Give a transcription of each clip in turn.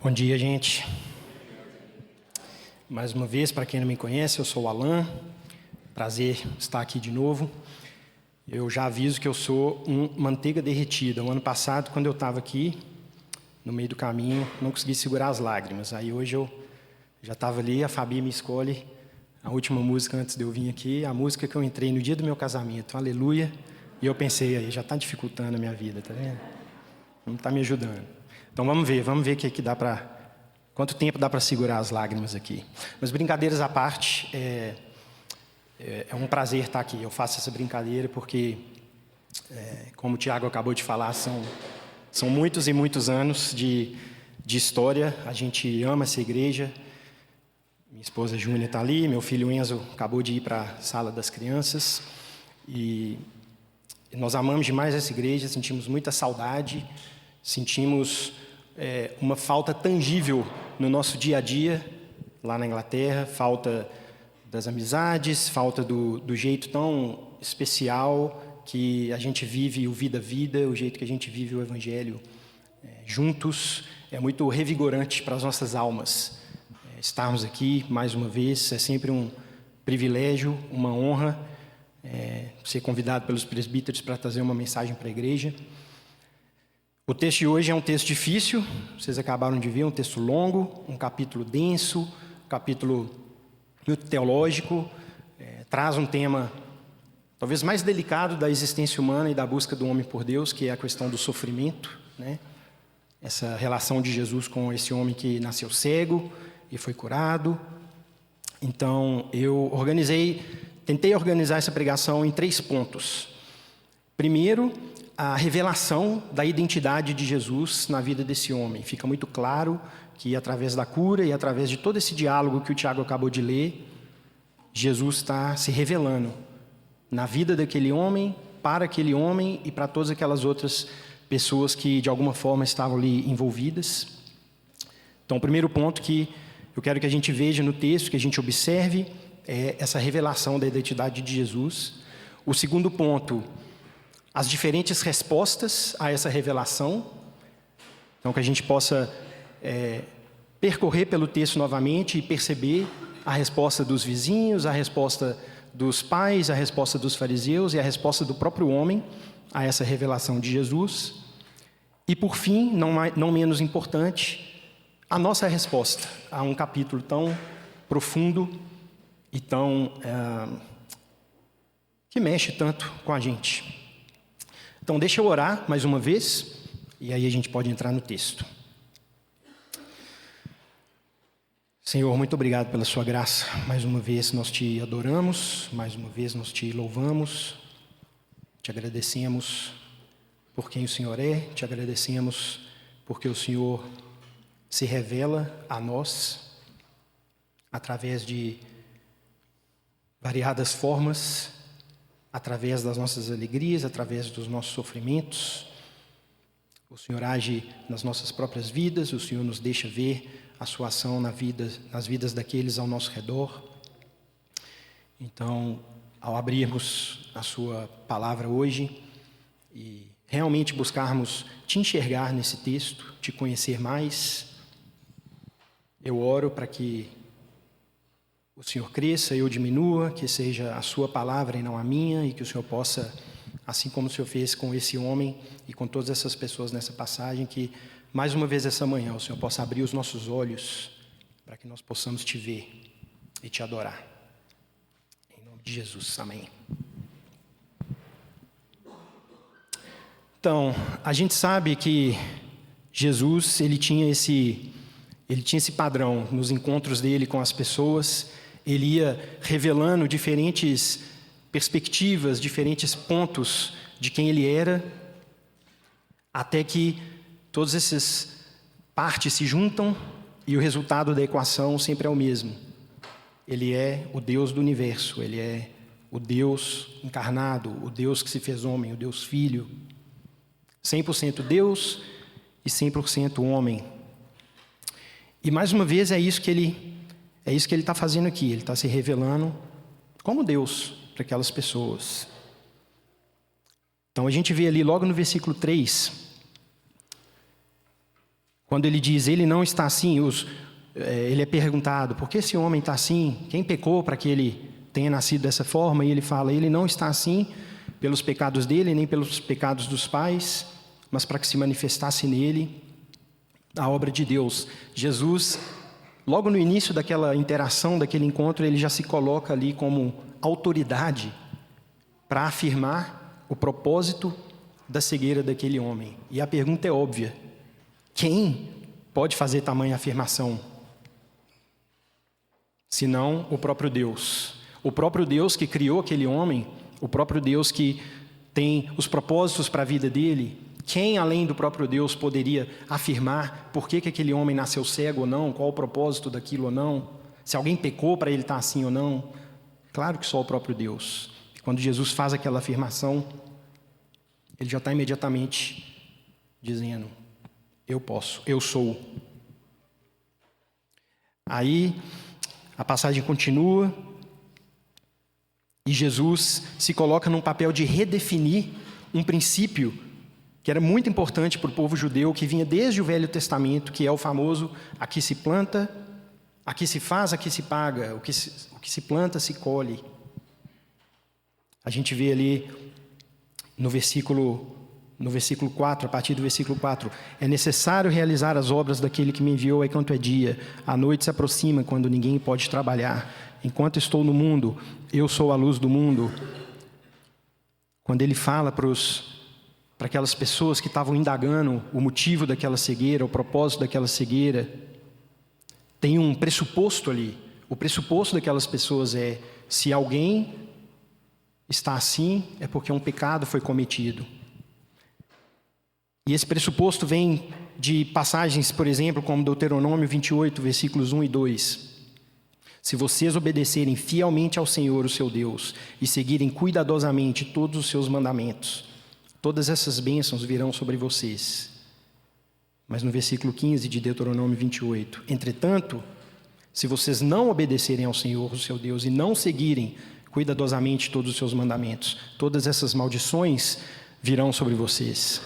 Bom dia, gente. Mais uma vez, para quem não me conhece, eu sou o Alan. Prazer estar aqui de novo. Eu já aviso que eu sou um manteiga derretida. O ano passado, quando eu estava aqui, no meio do caminho, não consegui segurar as lágrimas. Aí hoje eu já estava ali, a Fabi me escolhe a última música antes de eu vir aqui, a música que eu entrei no dia do meu casamento, Aleluia. E eu pensei, aí já está dificultando a minha vida, tá vendo? Não está me ajudando. Então vamos ver o que dá para... Quanto tempo dá para segurar as lágrimas aqui. Mas brincadeiras à parte, é um prazer estar aqui. Eu faço essa brincadeira porque, como o Tiago acabou de falar, são muitos e muitos anos de história. A gente ama essa igreja. Minha esposa Júnia está ali, meu filho Enzo acabou de ir para a sala das crianças. E nós amamos demais essa igreja, sentimos muita saudade, sentimos uma falta tangível no nosso dia a dia, lá na Inglaterra, falta das amizades, falta do jeito tão especial que a gente vive o Vida, o jeito que a gente vive o Evangelho juntos. É muito revigorante para as nossas almas estarmos aqui mais uma vez. É sempre um privilégio, uma honra ser convidado pelos presbíteros para trazer uma mensagem para a igreja. O texto de hoje é um texto difícil, vocês acabaram de ver, um texto longo, um capítulo denso, um capítulo muito teológico, traz um tema talvez mais delicado da existência humana e da busca do homem por Deus, que é a questão do sofrimento, né? Essa relação de Jesus com esse homem que nasceu cego e foi curado. Então, eu tentei organizar essa pregação em 3 pontos. Primeiro, a revelação da identidade de Jesus na vida desse homem. Fica muito claro que através da cura e através de todo esse diálogo que o Tiago acabou de ler, Jesus está se revelando na vida daquele homem, para aquele homem e para todas aquelas outras pessoas que de alguma forma estavam ali envolvidas. Então, o primeiro ponto que eu quero que a gente veja no texto, que a gente observe, é essa revelação da identidade de Jesus. O segundo ponto, as diferentes respostas a essa revelação. Então, que a gente possa percorrer pelo texto novamente e perceber a resposta dos vizinhos, a resposta dos pais, a resposta dos fariseus e a resposta do próprio homem a essa revelação de Jesus. E, por fim, não menos importante, a nossa resposta a um capítulo tão profundo e tão... que mexe tanto com a gente. Então, deixa eu orar mais uma vez, e aí a gente pode entrar no texto. Senhor, muito obrigado pela sua graça. Mais uma vez nós te adoramos, mais uma vez nós te louvamos, te agradecemos por quem o Senhor é, te agradecemos porque o Senhor se revela a nós através de variadas formas, através das nossas alegrias, através dos nossos sofrimentos. O Senhor age nas nossas próprias vidas, o Senhor nos deixa ver a sua ação nas vidas daqueles ao nosso redor. Então, ao abrirmos a sua palavra hoje e realmente buscarmos te enxergar nesse texto, te conhecer mais, eu oro para que o Senhor cresça e eu diminua, que seja a sua palavra e não a minha, e que o Senhor possa, assim como o Senhor fez com esse homem e com todas essas pessoas nessa passagem, que mais uma vez essa manhã o Senhor possa abrir os nossos olhos para que nós possamos te ver e te adorar. Em nome de Jesus, amém. Então, a gente sabe que Jesus, ele tinha esse padrão nos encontros dele com as pessoas. Ele ia revelando diferentes perspectivas, diferentes pontos de quem ele era, até que todas essas partes se juntam e o resultado da equação sempre é o mesmo. Ele é o Deus do universo, ele é o Deus encarnado, o Deus que se fez homem, o Deus Filho. 100% Deus e 100% homem. E mais uma vez é isso que ele está fazendo aqui. Ele está se revelando como Deus para aquelas pessoas. Então a gente vê ali logo no versículo 3, Quando ele diz, ele não está assim, ele é perguntado, por que esse homem está assim? Quem pecou para que ele tenha nascido dessa forma? E ele fala, ele não está assim pelos pecados dele, nem pelos pecados dos pais, mas para que se manifestasse nele a obra de Deus. Jesus, logo no início daquela interação, daquele encontro, ele já se coloca ali como autoridade para afirmar o propósito da cegueira daquele homem. E a pergunta é óbvia: quem pode fazer tamanha afirmação? Senão o próprio Deus. O próprio Deus que criou aquele homem, o próprio Deus que tem os propósitos para a vida dele. Quem, além do próprio Deus, poderia afirmar por que aquele homem nasceu cego ou não? Qual o propósito daquilo ou não? Se alguém pecou para ele estar assim ou não? Claro que só o próprio Deus. Quando Jesus faz aquela afirmação, ele já está imediatamente dizendo, eu posso, eu sou. Aí a passagem continua e Jesus se coloca num papel de redefinir um princípio que era muito importante para o povo judeu, que vinha desde o Velho Testamento, que é o famoso: aqui se planta, aqui se faz, aqui se paga, o que se planta, se colhe. A gente vê ali no versículo 4, a partir do versículo 4, é necessário realizar as obras daquele que me enviou enquanto é dia. A noite se aproxima quando ninguém pode trabalhar. Enquanto estou no mundo, eu sou a luz do mundo. Quando ele fala para aquelas pessoas que estavam indagando o motivo daquela cegueira, o propósito daquela cegueira, tem um pressuposto ali. O pressuposto daquelas pessoas é: se alguém está assim, é porque um pecado foi cometido. E esse pressuposto vem de passagens, por exemplo, como Deuteronômio 28, versículos 1 e 2. Se vocês obedecerem fielmente ao Senhor, o seu Deus, e seguirem cuidadosamente todos os seus mandamentos, todas essas bênçãos virão sobre vocês. Mas no versículo 15 de Deuteronômio 28, entretanto, se vocês não obedecerem ao Senhor, o seu Deus, e não seguirem cuidadosamente todos os seus mandamentos, todas essas maldições virão sobre vocês.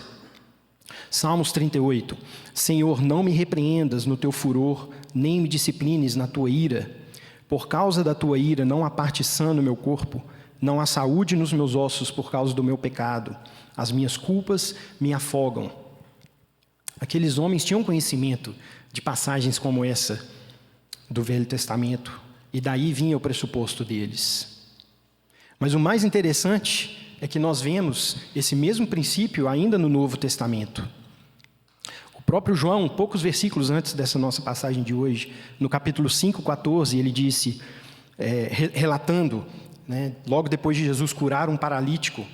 Salmos 38. Senhor, não me repreendas no teu furor, nem me disciplines na tua ira. Por causa da tua ira não há parte sã no meu corpo, não há saúde nos meus ossos por causa do meu pecado. As minhas culpas me afogam. Aqueles homens tinham conhecimento de passagens como essa do Velho Testamento, e daí vinha o pressuposto deles. Mas o mais interessante é que nós vemos esse mesmo princípio ainda no Novo Testamento. O próprio João, poucos versículos antes dessa nossa passagem de hoje, no capítulo 5:14, ele disse, relatando, logo depois de Jesus curar um paralítico,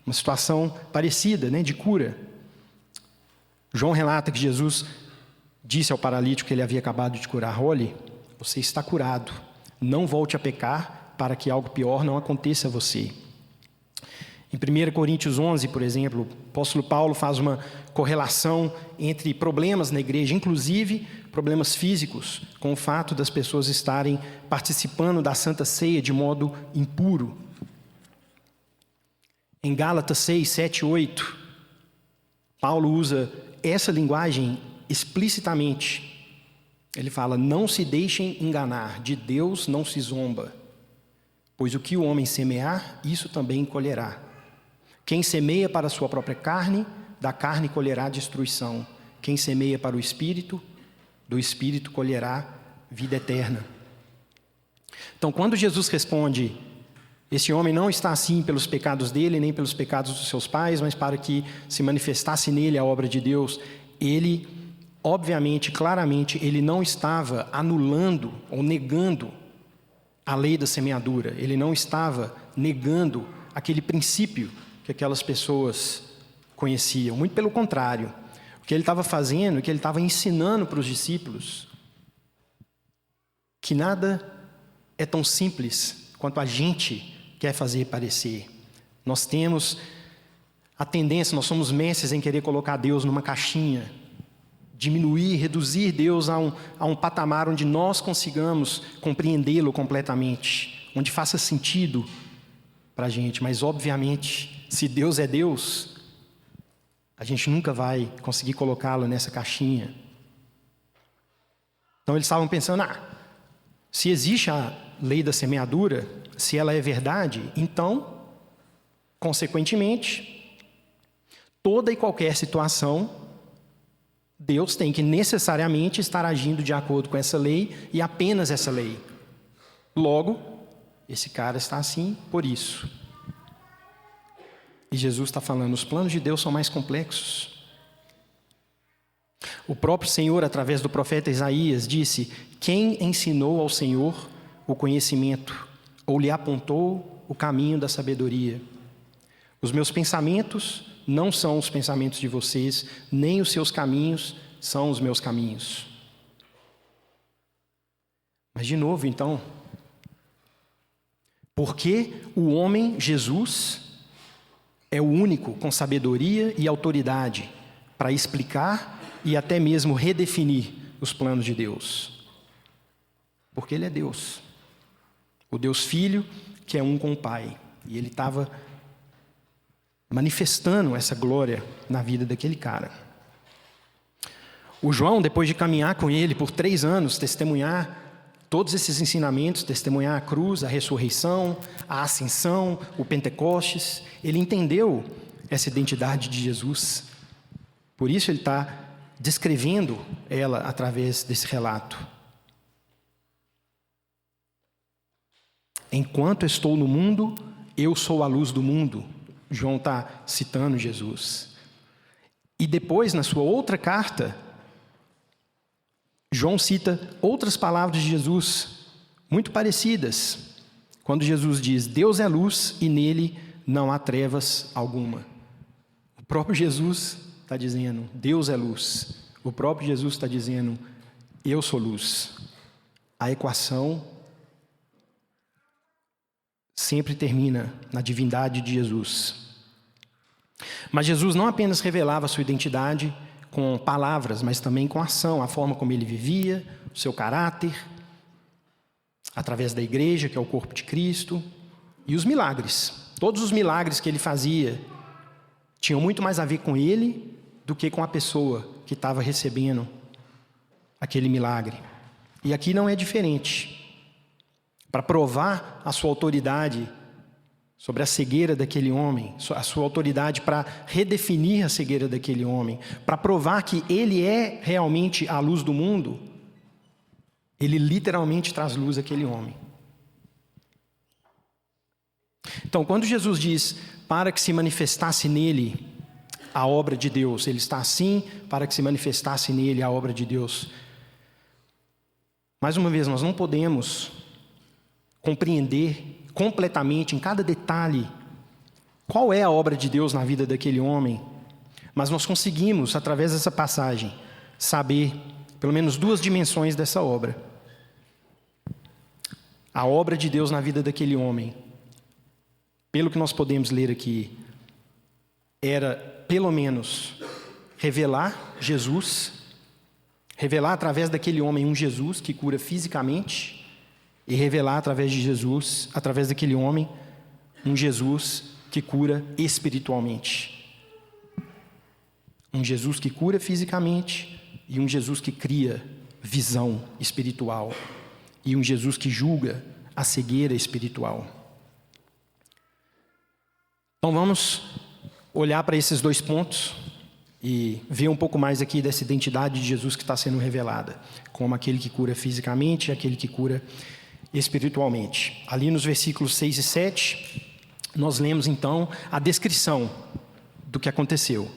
uma situação parecida, de cura. João relata que Jesus disse ao paralítico que ele havia acabado de curar: olhe, você está curado, não volte a pecar para que algo pior não aconteça a você. Em 1 Coríntios 11, por exemplo, o apóstolo Paulo faz uma correlação entre problemas na igreja, inclusive problemas físicos, com o fato das pessoas estarem participando da Santa Ceia de modo impuro. Em Gálatas 6, 7, 8, Paulo usa essa linguagem explicitamente. Ele fala: não se deixem enganar, de Deus não se zomba, pois o que o homem semear, isso também colherá. Quem semeia para a sua própria carne, da carne colherá destruição. Quem semeia para o Espírito, do Espírito colherá vida eterna. Então, quando Jesus responde: esse homem não está assim pelos pecados dele, nem pelos pecados dos seus pais, mas para que se manifestasse nele a obra de Deus, ele, obviamente, claramente, ele não estava anulando ou negando a lei da semeadura. Ele não estava negando aquele princípio que aquelas pessoas conheciam. Muito pelo contrário. O que ele estava fazendo, o que ele estava ensinando para os discípulos, que nada é tão simples quanto a gente quer fazer parecer. Nós temos a tendência, nós somos mestres em querer colocar Deus numa caixinha, diminuir, reduzir Deus a um patamar onde nós consigamos compreendê-lo completamente, onde faça sentido para a gente. Mas, obviamente, se Deus é Deus, a gente nunca vai conseguir colocá-lo nessa caixinha. Então eles estavam pensando, se existe a lei da semeadura, se ela é verdade, então, consequentemente, toda e qualquer situação, Deus tem que necessariamente estar agindo de acordo com essa lei e apenas essa lei. Logo, esse cara está assim por isso. E Jesus está falando, os planos de Deus são mais complexos. O próprio Senhor, através do profeta Isaías, disse: quem ensinou ao Senhor o conhecimento, ou lhe apontou o caminho da sabedoria? Os meus pensamentos não são os pensamentos de vocês, nem os seus caminhos são os meus caminhos. Mas de novo, então, por que o homem, Jesus, é o único com sabedoria e autoridade para explicar e até mesmo redefinir os planos de Deus? Porque Ele é Deus. O Deus Filho, que é um com o Pai. E Ele estava manifestando essa glória na vida daquele cara. O João, depois de caminhar com ele por 3 anos, testemunhar todos esses ensinamentos, testemunhar a cruz, a ressurreição, a ascensão, o Pentecostes, ele entendeu essa identidade de Jesus. Por isso ele está descrevendo ela através desse relato. Enquanto estou no mundo, eu sou a luz do mundo. João está citando Jesus. E depois, na sua outra carta, João cita outras palavras de Jesus, muito parecidas. Quando Jesus diz, Deus é luz e nele não há trevas alguma. O próprio Jesus está dizendo, Deus é luz. O próprio Jesus está dizendo, eu sou luz. A equação sempre termina na divindade de Jesus. Mas Jesus não apenas revelava a sua identidade com palavras, mas também com ação, a forma como ele vivia, o seu caráter, através da igreja, que é o corpo de Cristo, e os milagres. Todos os milagres que ele fazia tinham muito mais a ver com ele do que com a pessoa que estava recebendo aquele milagre. E aqui não é diferente. Para provar a sua autoridade sobre a cegueira daquele homem, a sua autoridade para redefinir a cegueira daquele homem, para provar que ele é realmente a luz do mundo, ele literalmente traz luz àquele homem. Então, quando Jesus diz para que se manifestasse nele a obra de Deus, ele está assim para que se manifestasse nele a obra de Deus. Mais uma vez, nós não podemos compreender completamente, em cada detalhe, qual é a obra de Deus na vida daquele homem, mas nós conseguimos, através dessa passagem, saber pelo menos 2 dimensões dessa obra. A obra de Deus na vida daquele homem, pelo que nós podemos ler aqui, era, pelo menos, revelar Jesus, revelar através daquele homem um Jesus que cura fisicamente, e revelar através de Jesus, através daquele homem, um Jesus que cura espiritualmente. Um Jesus que cura fisicamente e um Jesus que cria visão espiritual. E um Jesus que julga a cegueira espiritual. Então vamos olhar para esses 2 pontos e ver um pouco mais aqui dessa identidade de Jesus que está sendo revelada, como aquele que cura fisicamente e aquele que cura espiritualmente. Ali nos versículos 6 e 7, nós lemos então a descrição do que aconteceu.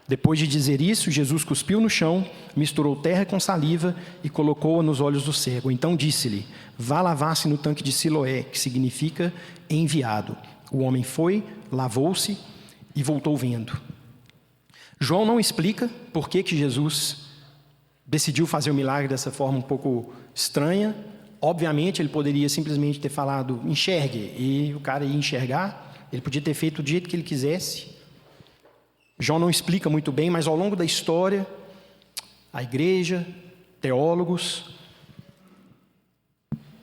Depois de dizer isso, Jesus cuspiu no chão, misturou terra com saliva e colocou-a nos olhos do cego. Então disse-lhe, vá lavar-se no tanque de Siloé, que significa enviado. O homem foi, lavou-se e voltou vendo. João não explica por que Jesus decidiu fazer o milagre dessa forma um pouco estranha. Obviamente, ele poderia simplesmente ter falado, enxergue, e o cara ia enxergar. Ele podia ter feito do jeito que ele quisesse. João não explica muito bem, mas ao longo da história, a igreja, teólogos,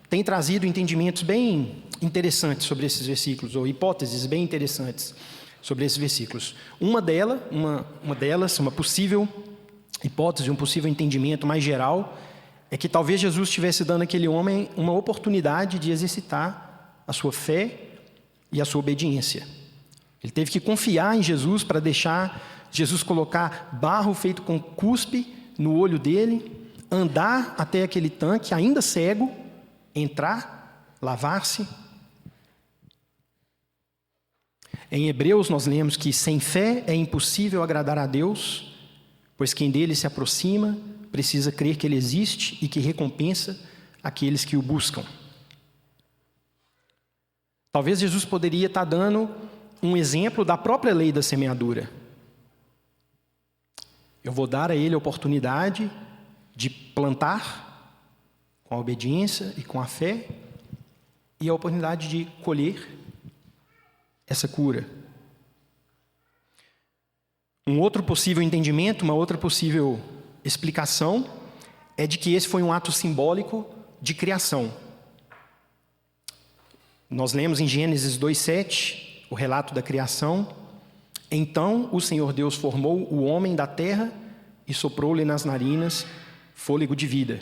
têm trazido entendimentos bem interessantes sobre esses versículos, ou hipóteses bem interessantes sobre esses versículos. Uma delas, uma possível hipótese, um possível entendimento mais geral, é que talvez Jesus estivesse dando àquele homem uma oportunidade de exercitar a sua fé e a sua obediência. Ele teve que confiar em Jesus para deixar Jesus colocar barro feito com cuspe no olho dele, andar até aquele tanque, ainda cego, entrar, lavar-se. Em Hebreus nós lemos que sem fé é impossível agradar a Deus, pois quem dele se aproxima precisa crer que ele existe e que recompensa aqueles que o buscam. Talvez Jesus poderia estar dando um exemplo da própria lei da semeadura. Eu vou dar a ele a oportunidade de plantar com a obediência e com a fé e a oportunidade de colher essa cura. Um outro possível entendimento, uma outra possível explicação é de que esse foi um ato simbólico de criação. Nós lemos em Gênesis 2:7 o relato da criação. Então o Senhor Deus formou o homem da terra e soprou-lhe nas narinas fôlego de vida.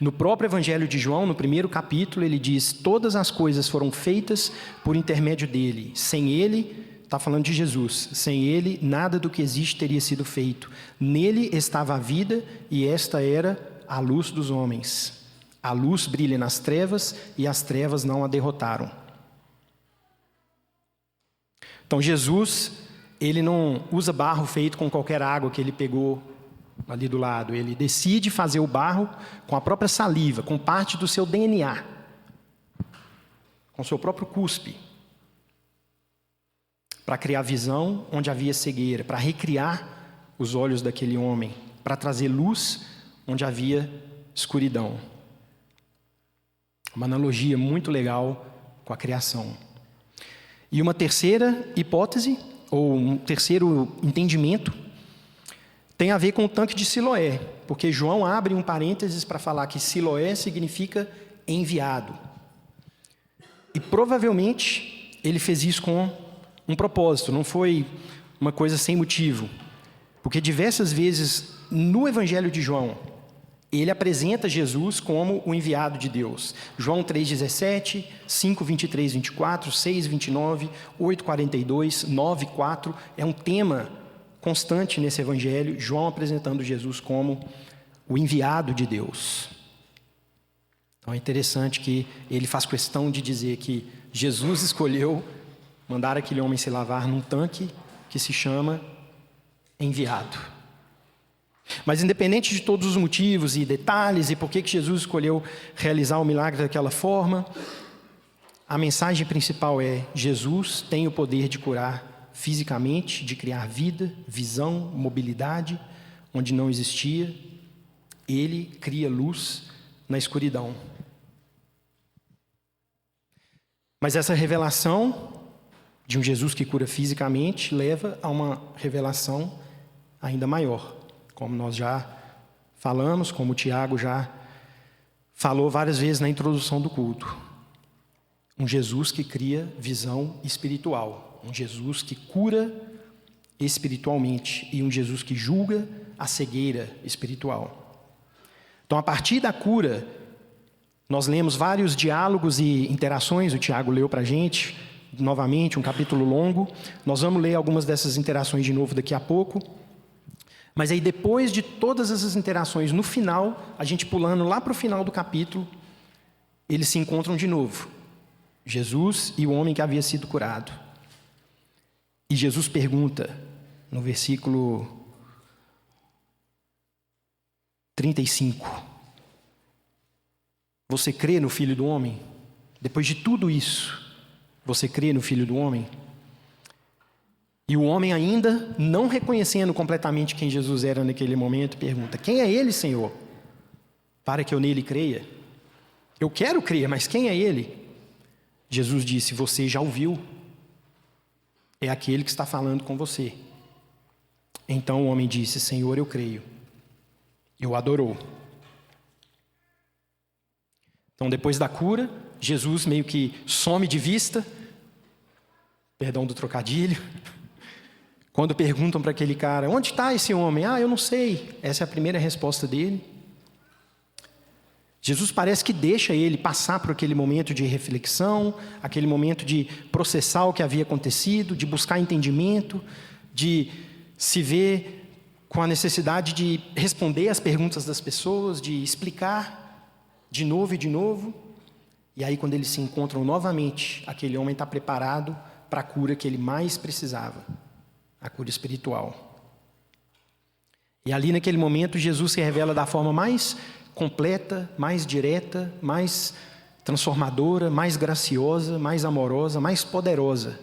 No próprio Evangelho de João, no 1º capítulo, ele diz: todas as coisas foram feitas por intermédio dele. Sem ele, está falando de Jesus, sem ele nada do que existe teria sido feito. Nele estava a vida e esta era a luz dos homens. A luz brilha nas trevas e as trevas não a derrotaram. Então Jesus, ele não usa barro feito com qualquer água que ele pegou ali do lado. Ele decide fazer o barro com a própria saliva, com parte do seu DNA, com o seu próprio cuspe, para criar visão onde havia cegueira, para recriar os olhos daquele homem, para trazer luz onde havia escuridão. Uma analogia muito legal com a criação. E uma terceira hipótese, ou um terceiro entendimento, tem a ver com o tanque de Siloé, porque João abre um parênteses para falar que Siloé significa enviado. E provavelmente ele fez isso com um propósito, não foi uma coisa sem motivo. Porque diversas vezes no Evangelho de João, ele apresenta Jesus como o enviado de Deus. João 3,17, 5, 23, 24, 6, 29, 8, 42, 9, 4. É um tema constante nesse Evangelho, João apresentando Jesus como o enviado de Deus. Então é interessante que ele faz questão de dizer que Jesus escolheu mandar aquele homem se lavar num tanque que se chama enviado. Mas independente de todos os motivos e detalhes e por que Jesus escolheu realizar o milagre daquela forma, a mensagem principal é: Jesus tem o poder de curar fisicamente, de criar vida, visão, mobilidade, onde não existia. Ele cria luz na escuridão. Mas essa revelação de um Jesus que cura fisicamente leva a uma revelação ainda maior, como nós já falamos, como o Tiago já falou várias vezes na introdução do culto. Um Jesus que cria visão espiritual, um Jesus que cura espiritualmente e um Jesus que julga a cegueira espiritual. Então, a partir da cura, nós lemos vários diálogos e interações, o Tiago leu para a gente, novamente, um capítulo longo. Nós vamos ler algumas dessas interações de novo daqui a pouco. Mas aí, depois de todas essas interações, no final, a gente pulando lá para o final do capítulo, eles se encontram de novo. Jesus e o homem que havia sido curado. E Jesus pergunta, no versículo 35, você crê no Filho do Homem? Depois de tudo isso, você crê no Filho do Homem? E o homem, ainda não reconhecendo completamente quem Jesus era naquele momento, pergunta: quem é ele, Senhor? Para que eu nele creia. Eu quero crer, mas quem é ele? Jesus disse: você já ouviu. É aquele que está falando com você. Então o homem disse: Senhor, eu creio. E o adorou. Então, depois da cura, Jesus meio que some de vista. Perdão do trocadilho. Quando perguntam para aquele cara: onde está esse homem? Ah, eu não sei. Essa é a primeira resposta dele. Jesus parece que deixa ele passar por aquele momento de reflexão, aquele momento de processar o que havia acontecido, de buscar entendimento, de se ver com a necessidade de responder às perguntas das pessoas, de explicar de novo e de novo. E aí, quando eles se encontram novamente, aquele homem está preparado para a cura que ele mais precisava, a cura espiritual. E ali, naquele momento, Jesus se revela da forma mais completa, mais direta, mais transformadora, mais graciosa, mais amorosa, mais poderosa.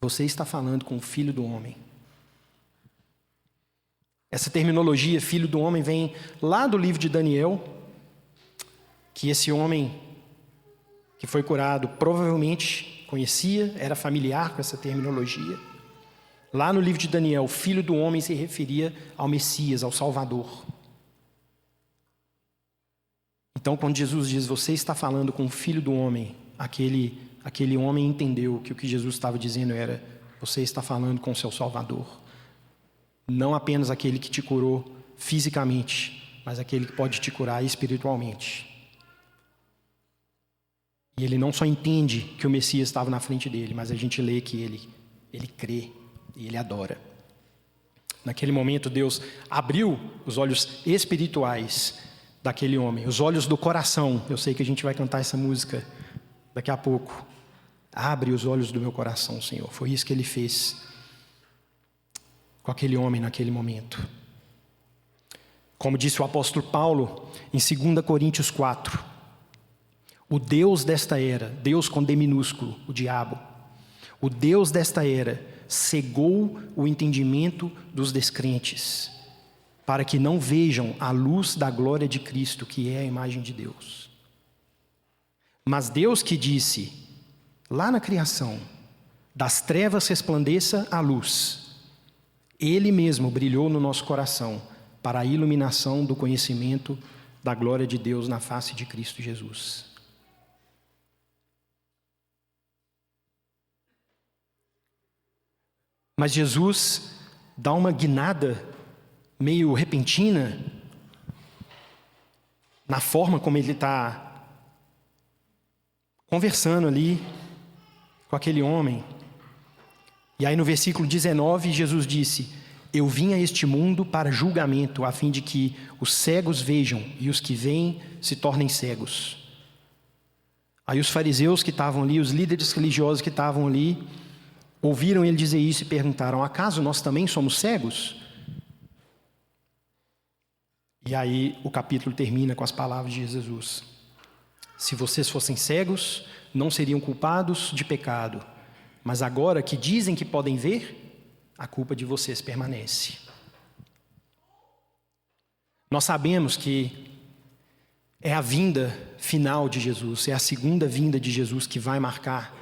Você está falando com o Filho do Homem. Essa terminologia, Filho do Homem, vem lá do livro de Daniel, que esse homem que foi curado provavelmente conhecia, era familiar com essa terminologia. Lá no livro de Daniel, Filho do Homem se referia ao Messias, ao Salvador. Então, quando Jesus diz, você está falando com o Filho do Homem, aquele homem entendeu que o que Jesus estava dizendo era, você está falando com o seu Salvador. Não apenas aquele que te curou fisicamente, mas aquele que pode te curar espiritualmente. E ele não só entende que o Messias estava na frente dele, mas a gente lê que ele crê e ele adora. Naquele momento, Deus abriu os olhos espirituais daquele homem, os olhos do coração. Eu sei que a gente vai cantar essa música daqui a pouco. Abre os olhos do meu coração, Senhor. Foi isso que ele fez com aquele homem naquele momento. Como disse o apóstolo Paulo em 2 Coríntios 4, o Deus desta era, Deus com D minúsculo, o diabo, o Deus desta era cegou o entendimento dos descrentes, para que não vejam a luz da glória de Cristo, que é a imagem de Deus. Mas Deus que disse, lá na criação, das trevas resplandeça a luz, Ele mesmo brilhou no nosso coração, para a iluminação do conhecimento da glória de Deus na face de Cristo Jesus. Mas Jesus dá uma guinada meio repentina na forma como ele está conversando ali com aquele homem. E aí no versículo 19, Jesus disse, eu vim a este mundo para julgamento, a fim de que os cegos vejam e os que veem se tornem cegos. Aí os fariseus que estavam ali, os líderes religiosos que estavam ali, ouviram ele dizer isso e perguntaram, acaso nós também somos cegos? E aí o capítulo termina com as palavras de Jesus. Se vocês fossem cegos, não seriam culpados de pecado. Mas agora que dizem que podem ver, a culpa de vocês permanece. Nós sabemos que é a vinda final de Jesus, é a segunda vinda de Jesus que vai marcar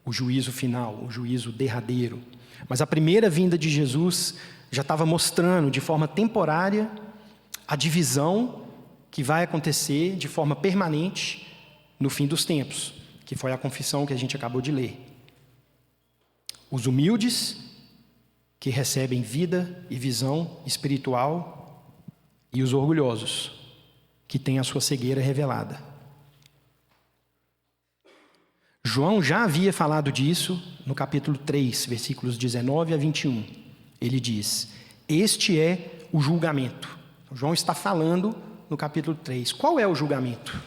o juízo final, o juízo derradeiro. Mas a primeira vinda de Jesus já estava mostrando de forma temporária a divisão que vai acontecer de forma permanente no fim dos tempos, que foi a confissão que a gente acabou de ler. Os humildes, que recebem vida e visão espiritual, e os orgulhosos, que têm a sua cegueira revelada. João já havia falado disso no capítulo 3, versículos 19 a 21. Ele diz, este é o julgamento. João está falando no capítulo 3. Qual é o julgamento?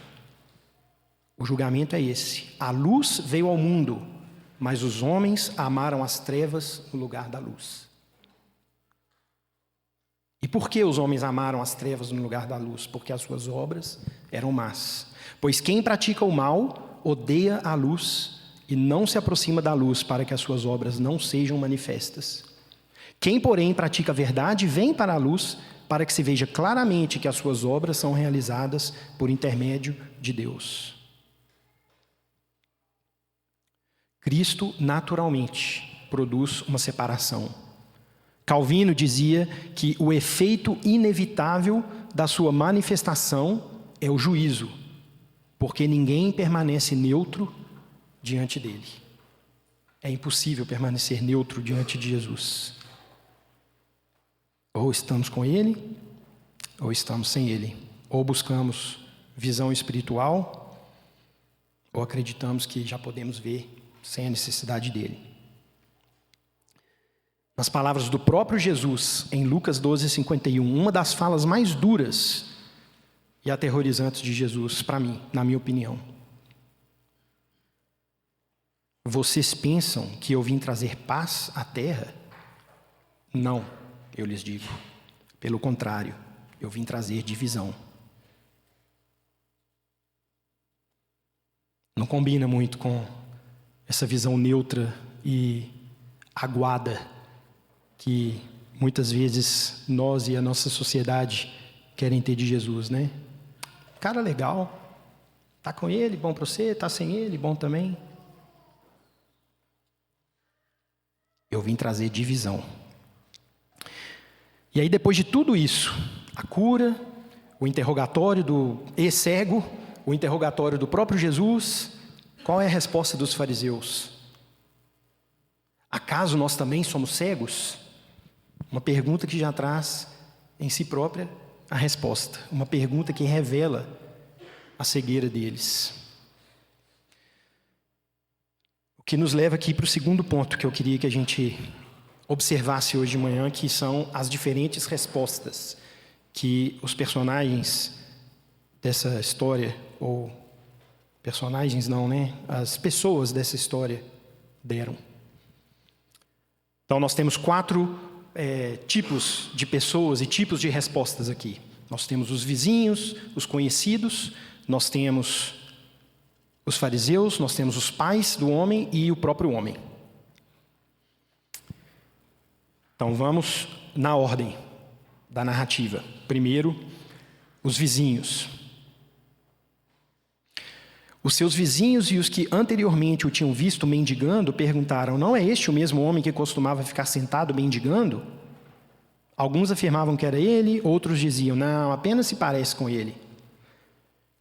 O julgamento é esse. A luz veio ao mundo, mas os homens amaram as trevas no lugar da luz. E por que os homens amaram as trevas no lugar da luz? Porque as suas obras eram más. Pois quem pratica o mal odeia a luz e não se aproxima da luz para que as suas obras não sejam manifestas. Quem, porém, pratica a verdade vem para a luz para que se veja claramente que as suas obras são realizadas por intermédio de Deus. Cristo, naturalmente, produz uma separação. Calvino dizia que o efeito inevitável da sua manifestação é o juízo, porque ninguém permanece neutro diante dele. É impossível permanecer neutro diante de Jesus. Ou estamos com ele, ou estamos sem ele. Ou buscamos visão espiritual, ou acreditamos que já podemos ver sem a necessidade dele. Nas palavras do próprio Jesus, em Lucas 12:51, uma das falas mais duras e aterrorizantes de Jesus, para mim, na minha opinião. Vocês pensam que eu vim trazer paz à terra? Não, eu lhes digo. Pelo contrário, eu vim trazer divisão. Não combina muito com essa visão neutra e aguada que muitas vezes nós e a nossa sociedade querem ter de Jesus, né? Cara legal, tá com ele, bom para você, tá sem ele, bom também. Eu vim trazer divisão. E aí, depois de tudo isso, a cura, o interrogatório do ex-cego, o interrogatório do próprio Jesus, qual é a resposta dos fariseus? Acaso nós também somos cegos? Uma pergunta que já traz em si própria a resposta. Uma pergunta que revela a cegueira deles. O que nos leva aqui para o segundo ponto que eu queria que a gente observasse hoje de manhã, que são as diferentes respostas que os personagens dessa história, ou personagens não, né? As pessoas dessa história deram. Então nós temos 4 tipos de pessoas e tipos de respostas aqui. Nós temos os vizinhos, os conhecidos, nós temos os fariseus, nós temos os pais do homem e o próprio homem. Então vamos na ordem da narrativa. Primeiro, os vizinhos. Os seus vizinhos e os que anteriormente o tinham visto mendigando perguntaram: não é este o mesmo homem que costumava ficar sentado mendigando? Alguns afirmavam que era ele, outros diziam: não, apenas se parece com ele.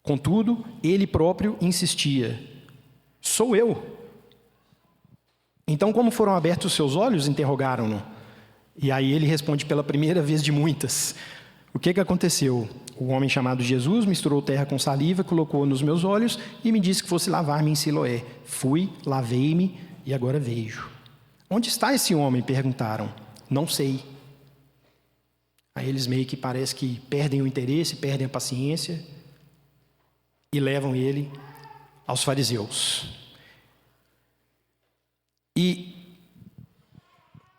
Contudo, ele próprio insistia: sou eu. Então, como foram abertos os seus olhos? Interrogaram-no. E aí ele responde pela primeira vez de muitas: o que aconteceu? O homem chamado Jesus misturou terra com saliva, colocou nos meus olhos e me disse que fosse lavar-me em Siloé. Fui, lavei-me e agora vejo. Onde está esse homem? Perguntaram. Não sei. Aí eles meio que parece que perdem o interesse, perdem a paciência e levam ele aos fariseus. E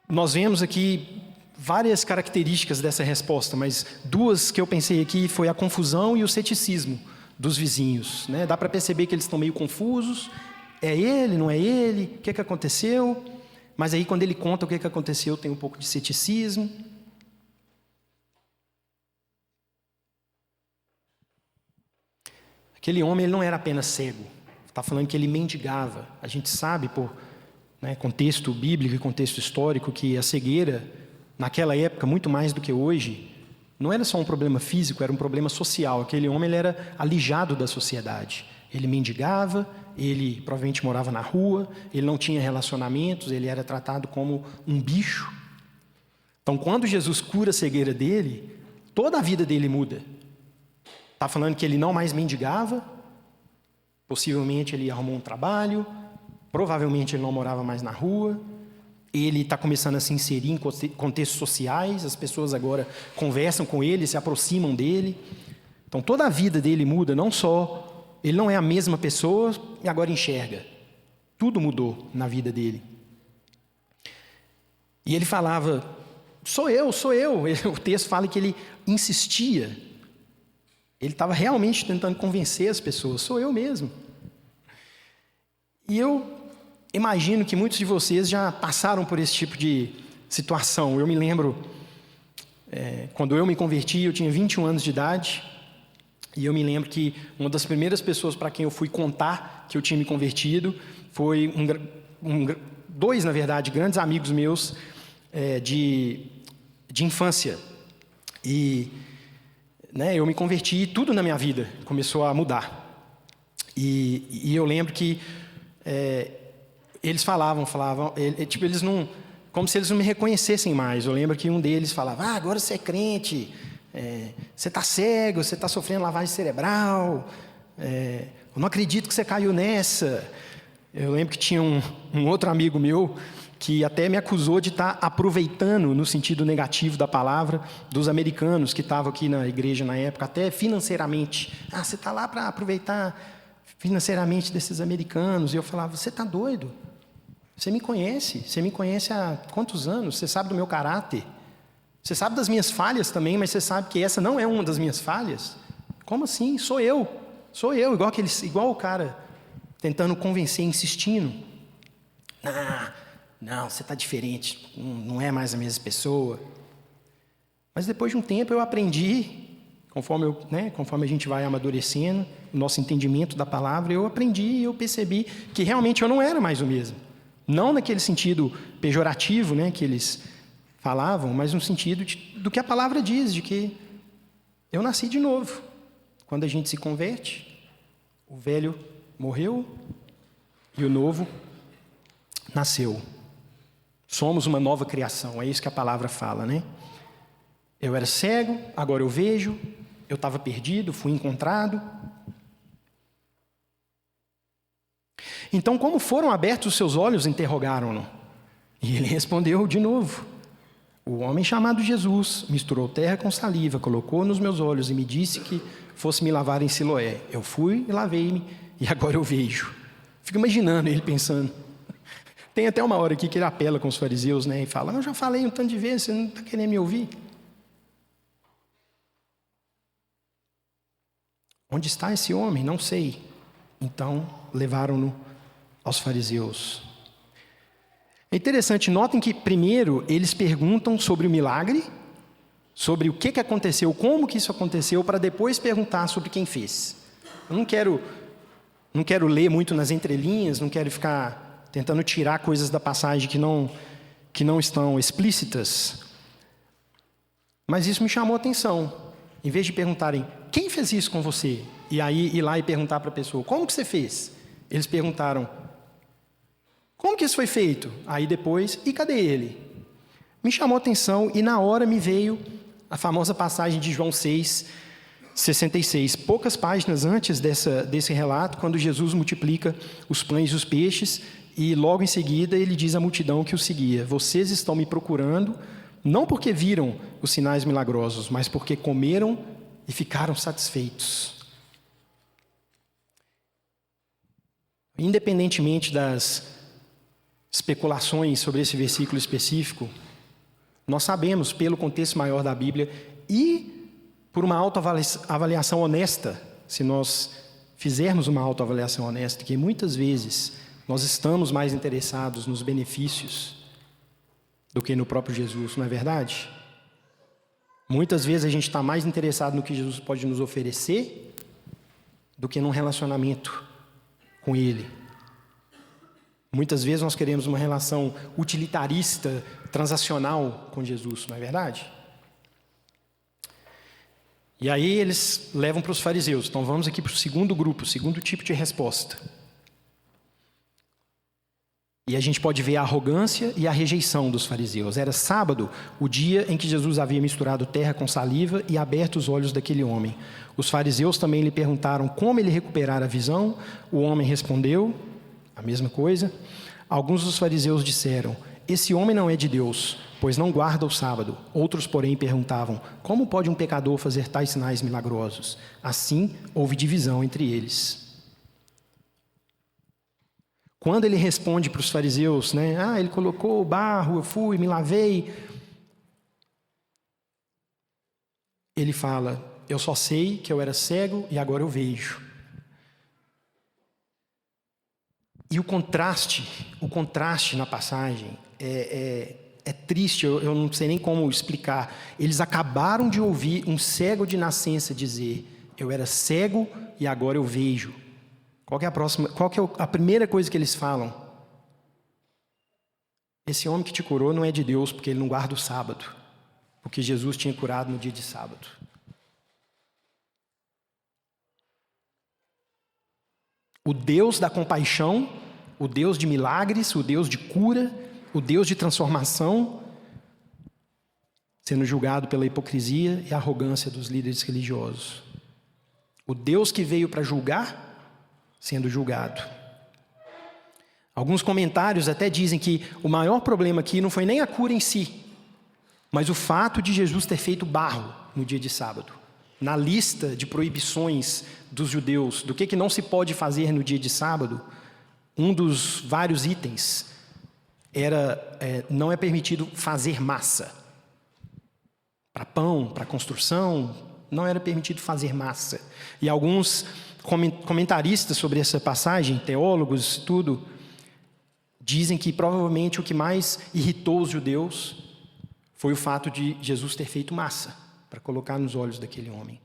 nós vemos aqui várias características dessa resposta, mas 2 que eu pensei aqui foi a confusão e o ceticismo dos vizinhos, né? Dá para perceber que eles estão meio confusos. É ele, não é ele? O que aconteceu? Mas aí quando ele conta o que aconteceu, tem um pouco de ceticismo. Aquele homem, ele não era apenas cego. Está falando que ele mendigava. A gente sabe por contexto bíblico e contexto histórico que a cegueira, naquela época, muito mais do que hoje, não era só um problema físico, era um problema social. Aquele homem, ele era alijado da sociedade. Ele mendigava, ele provavelmente morava na rua, ele não tinha relacionamentos, ele era tratado como um bicho. Então, quando Jesus cura a cegueira dele, toda a vida dele muda. Está falando que ele não mais mendigava, possivelmente ele arrumou um trabalho, provavelmente ele não morava mais na rua, ele está começando a se inserir em contextos sociais, as pessoas agora conversam com ele, se aproximam dele. Então toda a vida dele muda, não só, ele não é a mesma pessoa e agora enxerga. Tudo mudou na vida dele. E ele falava: sou eu. O texto fala que ele insistia. Ele estava realmente tentando convencer as pessoas: sou eu mesmo. E eu imagino que muitos de vocês já passaram por esse tipo de situação. Eu me lembro, quando eu me converti, eu tinha 21 anos de idade, e eu me lembro que uma das primeiras pessoas para quem eu fui contar que eu tinha me convertido foi 2, na verdade, grandes amigos meus de infância. E eu me converti e tudo na minha vida começou a mudar. E eu lembro que eles falavam, eles não, como se eles não me reconhecessem mais. Eu lembro que um deles falava: agora você é crente, Você está cego, você está sofrendo lavagem cerebral, eu não acredito que você caiu nessa. Eu lembro que tinha um outro amigo meu que até me acusou de estar aproveitando, no sentido negativo da palavra, dos americanos que estavam aqui na igreja na época, até financeiramente. Você está lá para aproveitar financeiramente desses americanos. E eu falava, você está doido? Você me conhece há quantos anos? Você sabe do meu caráter? Você sabe das minhas falhas também, mas você sabe que essa não é uma das minhas falhas? Como assim? Sou eu, igual o cara tentando convencer, insistindo. Não, você está diferente, não é mais a mesma pessoa. Mas depois de um tempo eu aprendi, conforme a gente vai amadurecendo, o nosso entendimento da palavra, eu aprendi e eu percebi que realmente eu não era mais o mesmo. Não naquele sentido pejorativo, que eles falavam, mas no sentido do que a palavra diz, de que eu nasci de novo. Quando a gente se converte, o velho morreu e o novo nasceu. Somos uma nova criação, é isso que a palavra fala, Eu era cego, agora eu vejo, eu estava perdido, fui encontrado. Então, como foram abertos os seus olhos, interrogaram-no. E ele respondeu de novo. O homem chamado Jesus misturou terra com saliva, colocou nos meus olhos e me disse que fosse me lavar em Siloé. Eu fui e lavei-me e agora eu vejo. Fico imaginando ele pensando. Tem até uma hora aqui que ele apela com os fariseus, e fala, eu já falei um tanto de vezes, você não está querendo me ouvir? Onde está esse homem? Não sei. Então, levaram-no aos fariseus. É interessante, notem que primeiro eles perguntam sobre o milagre, sobre o que aconteceu, como que isso aconteceu, para depois perguntar sobre quem fez. Eu não quero ler muito nas entrelinhas, não quero ficar tentando tirar coisas da passagem que não estão explícitas. Mas isso me chamou a atenção. Em vez de perguntarem, quem fez isso com você? E aí ir lá e perguntar para a pessoa, como que você fez? Eles perguntaram, como que isso foi feito? Aí depois, e cadê ele? Me chamou a atenção e na hora me veio a famosa passagem de João 6:66. Poucas páginas antes desse relato, quando Jesus multiplica os pães e os peixes, e logo em seguida ele diz à multidão que o seguia, vocês estão me procurando, não porque viram os sinais milagrosos, mas porque comeram e ficaram satisfeitos. Independentemente das especulações sobre esse versículo específico, nós sabemos, pelo contexto maior da Bíblia, e por uma autoavaliação honesta, se nós fizermos uma autoavaliação honesta, que muitas vezes nós estamos mais interessados nos benefícios do que no próprio Jesus, não é verdade? Muitas vezes a gente está mais interessado no que Jesus pode nos oferecer do que num relacionamento com Ele. Muitas vezes nós queremos uma relação utilitarista, transacional com Jesus, não é verdade? E aí eles levam para os fariseus. Então vamos aqui para o segundo grupo, o segundo tipo de resposta. E a gente pode ver a arrogância e a rejeição dos fariseus. Era sábado, o dia em que Jesus havia misturado terra com saliva e aberto os olhos daquele homem. Os fariseus também lhe perguntaram como ele recuperara a visão. O homem respondeu a mesma coisa. Alguns dos fariseus disseram, esse homem não é de Deus, pois não guarda o sábado. Outros, porém, perguntavam, como pode um pecador fazer tais sinais milagrosos? Assim, houve divisão entre eles. Quando ele responde para os fariseus, ele colocou o barro, eu fui, me lavei. Ele fala, eu só sei que eu era cego e agora eu vejo. E o contraste na passagem é triste, eu não sei nem como explicar. Eles acabaram de ouvir um cego de nascença dizer, eu era cego e agora eu vejo. Qual que é a primeira coisa que eles falam? Esse homem que te curou não é de Deus, porque ele não guarda o sábado. Porque Jesus tinha curado no dia de sábado. O Deus da compaixão, o Deus de milagres, o Deus de cura, o Deus de transformação, sendo julgado pela hipocrisia e arrogância dos líderes religiosos. O Deus que veio para julgar, sendo julgado. Alguns comentários até dizem que o maior problema aqui não foi nem a cura em si, mas o fato de Jesus ter feito barro no dia de sábado. Na lista de proibições dos judeus, do que não se pode fazer no dia de sábado, um dos vários itens não é permitido fazer massa. Para pão, para construção, não era permitido fazer massa. E alguns comentaristas sobre essa passagem, teólogos, tudo, dizem que provavelmente o que mais irritou os judeus foi o fato de Jesus ter feito massa para colocar nos olhos daquele homem.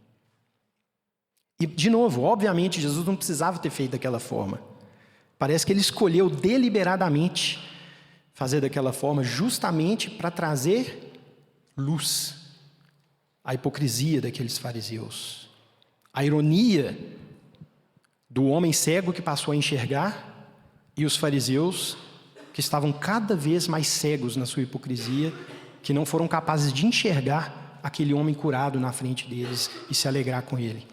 E, de novo, obviamente, Jesus não precisava ter feito daquela forma. Parece que ele escolheu deliberadamente fazer daquela forma justamente para trazer luz à hipocrisia daqueles fariseus. A ironia do homem cego que passou a enxergar e os fariseus que estavam cada vez mais cegos na sua hipocrisia, que não foram capazes de enxergar aquele homem curado na frente deles e se alegrar com ele.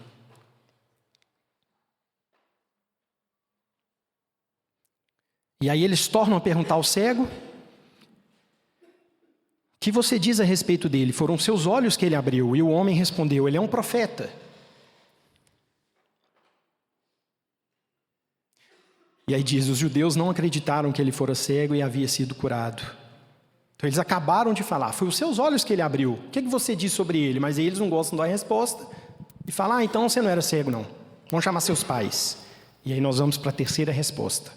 E aí eles tornam a perguntar ao cego: o que você diz a respeito dele? Foram seus olhos que ele abriu. E o homem respondeu: ele é um profeta. E aí diz: os judeus não acreditaram que ele fora cego e havia sido curado. Então eles acabaram de falar: foi os seus olhos que ele abriu. O que você diz sobre ele? Mas aí eles não gostam da resposta e falam: então você não era cego não. Vamos chamar seus pais. E aí nós vamos para a terceira resposta.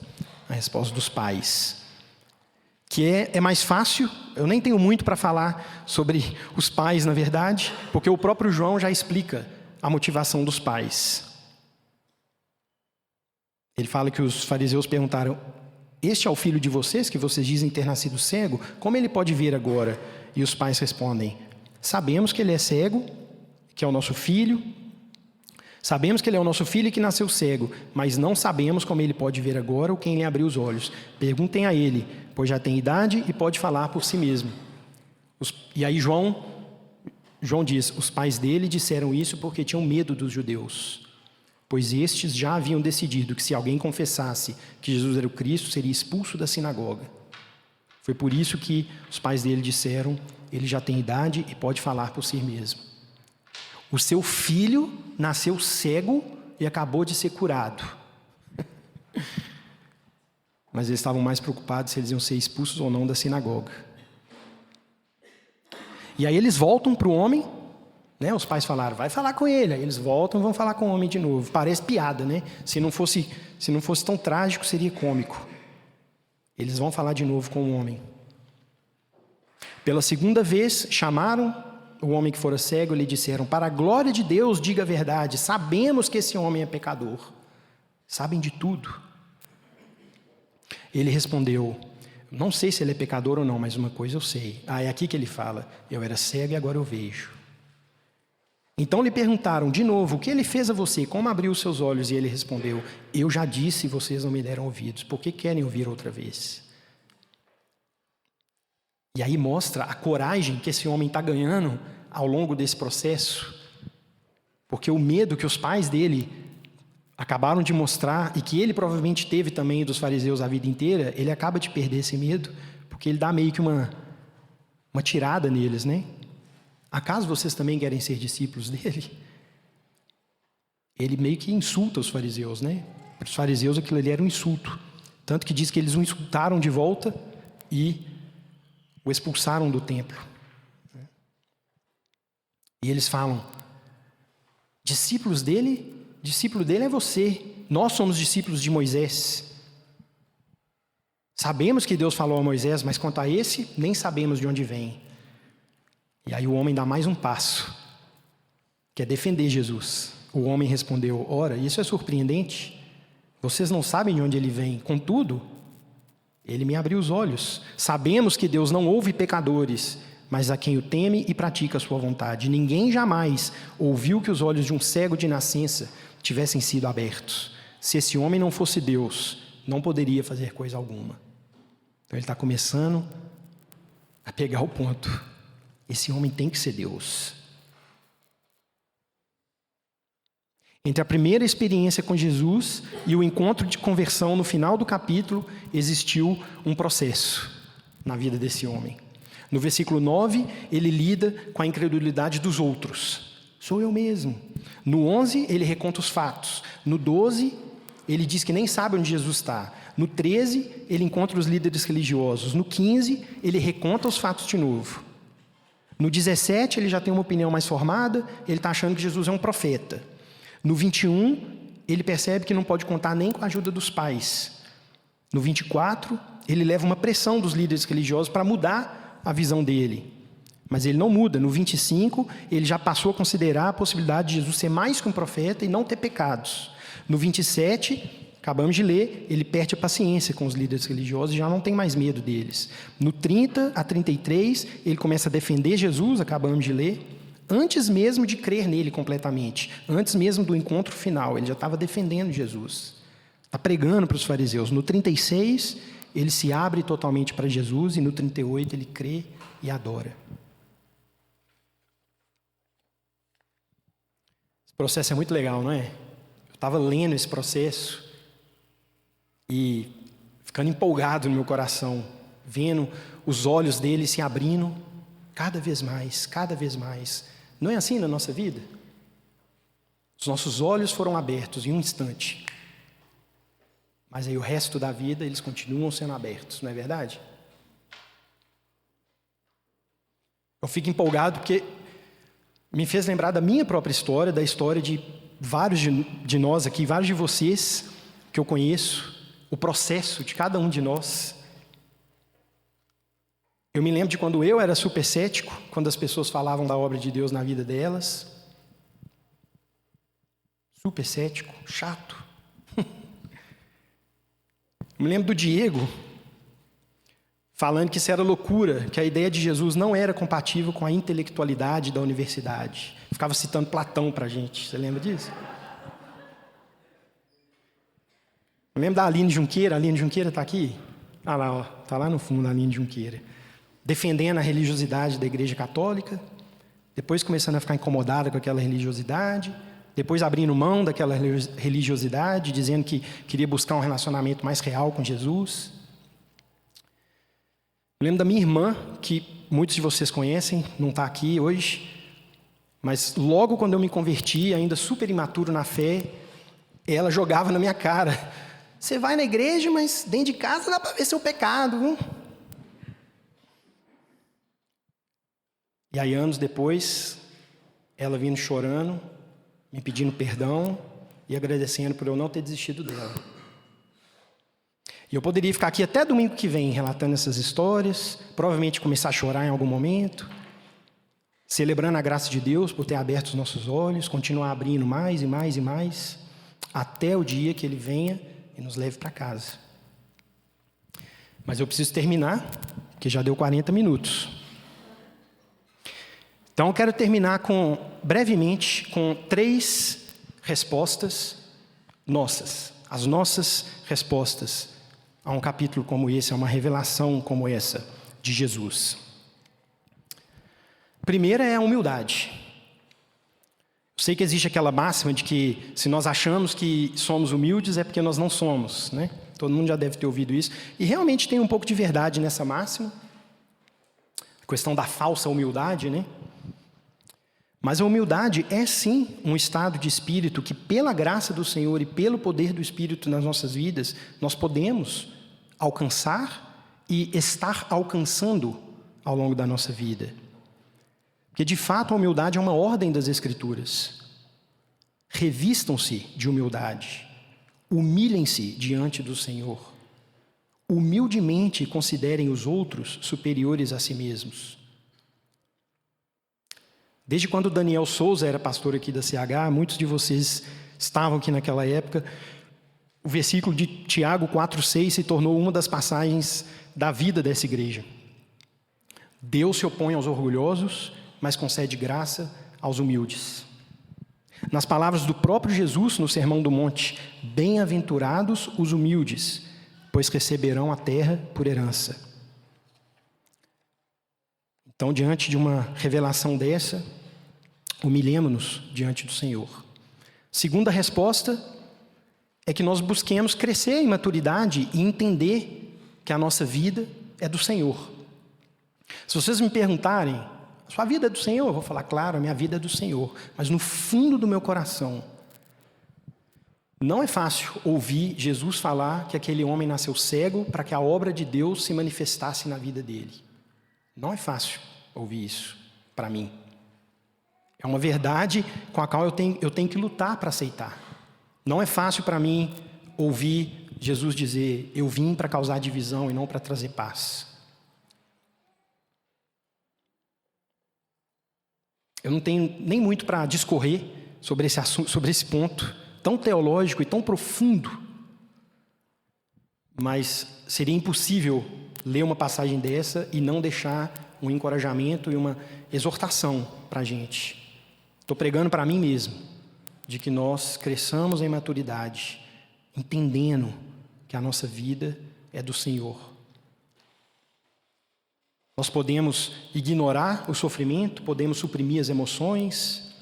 A resposta dos pais. Que é mais fácil. Eu nem tenho muito para falar sobre os pais, na verdade, porque o próprio João já explica a motivação dos pais. Ele fala que os fariseus perguntaram: este é o filho de vocês, que vocês dizem ter nascido cego? Como ele pode ver agora? E os pais respondem: sabemos que ele é cego, que é o nosso filho. Sabemos que ele é o nosso filho e que nasceu cego, mas não sabemos como ele pode ver agora ou quem lhe abriu os olhos. Perguntem a ele, pois já tem idade e pode falar por si mesmo. E aí João diz: os pais dele disseram isso porque tinham medo dos judeus, pois estes já haviam decidido que se alguém confessasse que Jesus era o Cristo, seria expulso da sinagoga. Foi por isso que os pais dele disseram: ele já tem idade e pode falar por si mesmo. O seu filho nasceu cego e acabou de ser curado. Mas eles estavam mais preocupados se eles iam ser expulsos ou não da sinagoga. E aí eles voltam para o homem, né? Os pais falaram: vai falar com ele. Aí eles voltam e vão falar com o homem de novo. Parece piada, né? Se não fosse tão trágico, seria cômico. Eles vão falar de novo com o homem. Pela segunda vez, chamaram o homem que fora cego e lhe disseram: para a glória de Deus, diga a verdade. Sabemos que esse homem é pecador. Sabem de tudo. Ele respondeu: não sei se ele é pecador ou não, mas uma coisa eu sei. É aqui que ele fala: eu era cego e agora eu vejo. Então lhe perguntaram de novo: o que ele fez a você? Como abriu os seus olhos? E ele respondeu: eu já disse e vocês não me deram ouvidos. Por que querem ouvir outra vez? E aí mostra a coragem que esse homem está ganhando ao longo desse processo. Porque o medo que os pais dele acabaram de mostrar, e que ele provavelmente teve também dos fariseus a vida inteira, ele acaba de perder esse medo, porque ele dá meio que uma tirada neles, né? Acaso vocês também querem ser discípulos dele? Ele meio que insulta os fariseus, né? Para os fariseus aquilo ali era um insulto. Tanto que diz que eles o insultaram de volta e o expulsaram do templo. E eles falam: discípulo dele é você. Nós somos discípulos de Moisés. Sabemos que Deus falou a Moisés, mas quanto a esse, nem sabemos de onde vem. E aí o homem dá mais um passo, que é defender Jesus. O homem respondeu: ora, isso é surpreendente. Vocês não sabem de onde ele vem. Contudo, ele me abriu os olhos. Sabemos que Deus não ouve pecadores, mas a quem o teme e pratica a sua vontade. Ninguém jamais ouviu que os olhos de um cego de nascença tivessem sido abertos. Se esse homem não fosse Deus, não poderia fazer coisa alguma. Então ele está começando a pegar o ponto. esse homem tem que ser Deus. Entre a primeira experiência com Jesus e o encontro de conversão no final do capítulo, existiu um processo na vida desse homem. No versículo 9, ele lida com a incredulidade dos outros. Sou eu mesmo. No 11, ele reconta os fatos. No 12, ele diz que nem sabe onde Jesus está. No 13, ele encontra os líderes religiosos. No 15, ele reconta os fatos de novo. No 17, ele já tem uma opinião mais formada, ele está achando que Jesus é um profeta. No 21, ele percebe que não pode contar nem com a ajuda dos pais. No 24, ele leva uma pressão dos líderes religiosos para mudar a visão dele. Mas ele não muda. No 25, ele já passou a considerar a possibilidade de Jesus ser mais que um profeta e não ter pecados. No 27, acabamos de ler, ele perde a paciência com os líderes religiosos e já não tem mais medo deles. No 30 a 33, ele começa a defender Jesus, acabamos de ler, antes mesmo de crer nele completamente, antes mesmo do encontro final, ele já estava defendendo Jesus, está pregando para os fariseus. No 36, ele se abre totalmente para Jesus e no 38 ele crê e adora. Esse processo é muito legal, não é? Eu estava lendo esse processo e ficando empolgado no meu coração, vendo os olhos dele se abrindo cada vez mais, cada vez mais. Não é assim na nossa vida? Os nossos olhos foram abertos em um instante, mas aí o resto da vida eles continuam sendo abertos, não é verdade? Eu fico empolgado porque me fez lembrar da minha própria história, da história de vários de nós aqui, vários de vocês que eu conheço, o processo de cada um de nós. Eu me lembro de quando eu era super cético, quando as pessoas falavam da obra de Deus na vida delas. Super cético, chato. Eu me lembro do Diego falando que isso era loucura, que a ideia de Jesus não era compatível com a intelectualidade da universidade. Ficava citando Platão para a gente, você lembra disso? Eu lembro da Aline Junqueira está aqui? Ah lá, ó, tá lá no fundo a Aline Junqueira. Defendendo a religiosidade da Igreja Católica, depois começando a ficar incomodada com aquela religiosidade, depois abrindo mão daquela religiosidade, dizendo que queria buscar um relacionamento mais real com Jesus. Eu lembro da minha irmã, que muitos de vocês conhecem, não está aqui hoje, mas logo quando eu me converti, ainda super imaturo na fé, ela jogava na minha cara: você vai na igreja, mas dentro de casa dá para ver seu pecado, viu? E aí, anos depois, ela vindo chorando, me pedindo perdão e agradecendo por eu não ter desistido dela. E eu poderia ficar aqui até domingo que vem relatando essas histórias, provavelmente começar a chorar em algum momento, celebrando a graça de Deus por ter aberto os nossos olhos, continuar abrindo mais e mais e mais, até o dia que Ele venha e nos leve para casa. Mas eu preciso terminar, porque já deu 40 minutos. Então, eu quero terminar brevemente com 3 respostas nossas. As nossas respostas a um capítulo como esse, a uma revelação como essa de Jesus. Primeira é a humildade. Eu sei que existe aquela máxima de que se nós achamos que somos humildes é porque nós não somos, né? Todo mundo já deve ter ouvido isso. E realmente tem um pouco de verdade nessa máxima. A questão da falsa humildade, né? Mas a humildade é sim um estado de espírito que, pela graça do Senhor e pelo poder do Espírito nas nossas vidas, nós podemos alcançar e estar alcançando ao longo da nossa vida. Porque, de fato, a humildade é uma ordem das Escrituras. Revistam-se de humildade, humilhem-se diante do Senhor, humildemente considerem os outros superiores a si mesmos. Desde quando Daniel Souza era pastor aqui da CH, muitos de vocês estavam aqui naquela época, o versículo de Tiago 4,6 se tornou uma das passagens da vida dessa igreja. Deus se opõe aos orgulhosos, mas concede graça aos humildes. Nas palavras do próprio Jesus no Sermão do Monte: bem-aventurados os humildes, pois receberão a terra por herança. Então, diante de uma revelação dessa, humilhemos-nos diante do Senhor. Segunda resposta é que nós busquemos crescer em maturidade e entender que a nossa vida é do Senhor. Se vocês me perguntarem, sua vida é do Senhor? Eu vou falar, claro, a minha vida é do Senhor. Mas no fundo do meu coração, não é fácil ouvir Jesus falar que aquele homem nasceu cego para que a obra de Deus se manifestasse na vida dele. Não é fácil ouvir isso para mim. É uma verdade com a qual eu tenho que lutar para aceitar. Não é fácil para mim ouvir Jesus dizer, eu vim para causar divisão e não para trazer paz. Eu não tenho nem muito para discorrer sobre esse assunto, sobre esse ponto tão teológico e tão profundo. Mas seria impossível ler uma passagem dessa e não deixar um encorajamento e uma exortação para a gente. Estou pregando para mim mesmo, de que nós cresçamos em maturidade, entendendo que a nossa vida é do Senhor. Nós podemos ignorar o sofrimento, podemos suprimir as emoções,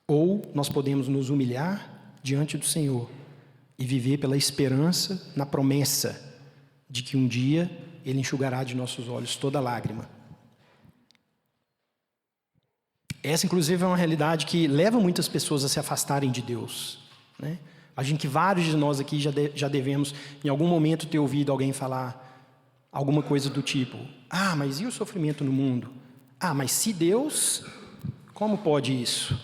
ou nós podemos nos humilhar diante do Senhor e viver pela esperança na promessa de que um dia Ele enxugará de nossos olhos toda lágrima. Essa, inclusive, é uma realidade que leva muitas pessoas a se afastarem de Deus, né? Imagino que vários de nós aqui já devemos, em algum momento, ter ouvido alguém falar alguma coisa do tipo, mas e o sofrimento no mundo? Mas se Deus, como pode isso?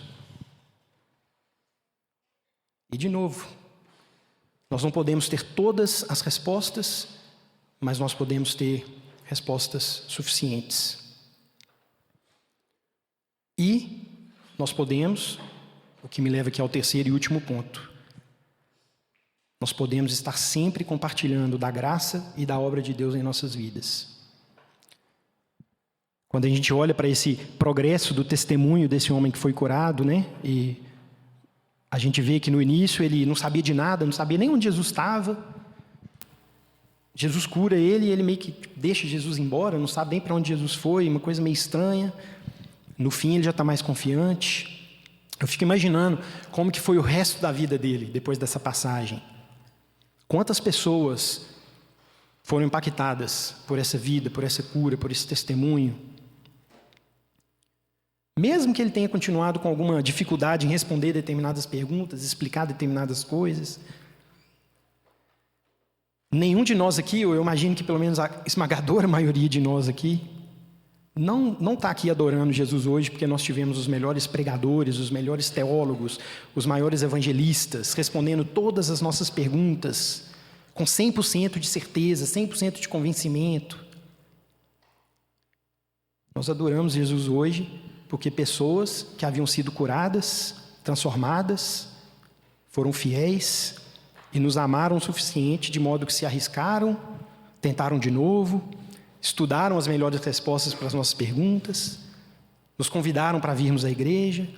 E de novo, nós não podemos ter todas as respostas, mas nós podemos ter respostas suficientes. E nós podemos, o que me leva aqui ao terceiro e último ponto, nós podemos estar sempre compartilhando da graça e da obra de Deus em nossas vidas. Quando a gente olha para esse progresso do testemunho desse homem que foi curado, né? E a gente vê que no início ele não sabia de nada, não sabia nem onde Jesus estava. Jesus cura ele e ele meio que deixa Jesus embora, não sabe nem para onde Jesus foi, uma coisa meio estranha. No fim ele já está mais confiante. Eu fico imaginando como que foi o resto da vida dele depois dessa passagem. Quantas pessoas foram impactadas por essa vida, por essa cura, por esse testemunho? Mesmo que ele tenha continuado com alguma dificuldade em responder determinadas perguntas, explicar determinadas coisas, nenhum de nós aqui, ou eu imagino que pelo menos a esmagadora maioria de nós aqui, não está aqui adorando Jesus hoje porque nós tivemos os melhores pregadores, os melhores teólogos, os maiores evangelistas, respondendo todas as nossas perguntas, com 100% de certeza, 100% de convencimento. Nós adoramos Jesus hoje porque pessoas que haviam sido curadas, transformadas, foram fiéis e nos amaram o suficiente de modo que se arriscaram, tentaram de novo, estudaram as melhores respostas para as nossas perguntas, nos convidaram para virmos à igreja,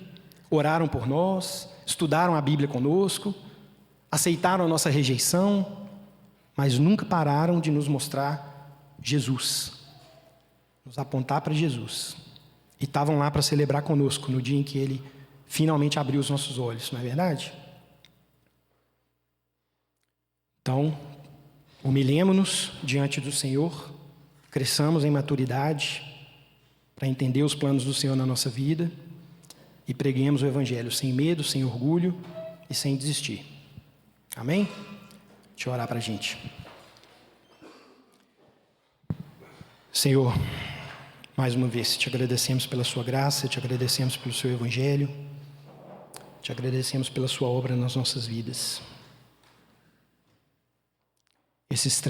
oraram por nós, estudaram a Bíblia conosco, aceitaram a nossa rejeição, mas nunca pararam de nos mostrar Jesus, nos apontar para Jesus. E estavam lá para celebrar conosco no dia em que Ele finalmente abriu os nossos olhos, não é verdade? Então, humilhemos-nos diante do Senhor, cresçamos em maturidade para entender os planos do Senhor na nossa vida e preguemos o Evangelho sem medo, sem orgulho e sem desistir. Amém? Deixa eu orar para a gente. Senhor, mais uma vez te agradecemos pela sua graça, te agradecemos pelo seu Evangelho, te agradecemos pela sua obra nas nossas vidas. Essas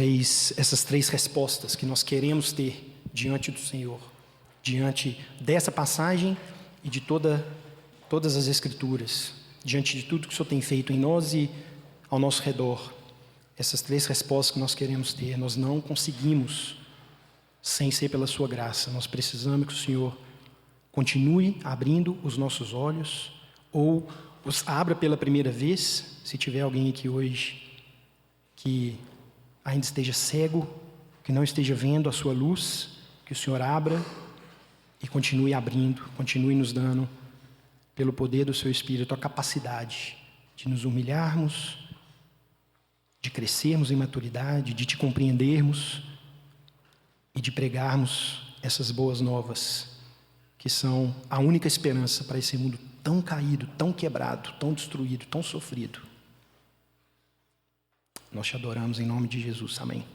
três respostas que nós queremos ter diante do Senhor, diante dessa passagem e de todas as Escrituras, diante de tudo que o Senhor tem feito em nós e ao nosso redor. Essas três respostas que nós queremos ter, nós não conseguimos sem ser pela sua graça. Nós precisamos que o Senhor continue abrindo os nossos olhos, ou os abra pela primeira vez, se tiver alguém aqui hoje que ainda esteja cego, que não esteja vendo a sua luz, que o Senhor abra e continue abrindo, continue nos dando, pelo poder do seu Espírito, a capacidade de nos humilharmos, de crescermos em maturidade, de te compreendermos e de pregarmos essas boas novas, que são a única esperança para esse mundo tão caído, tão quebrado, tão destruído, tão sofrido. Nós te adoramos em nome de Jesus. Amém.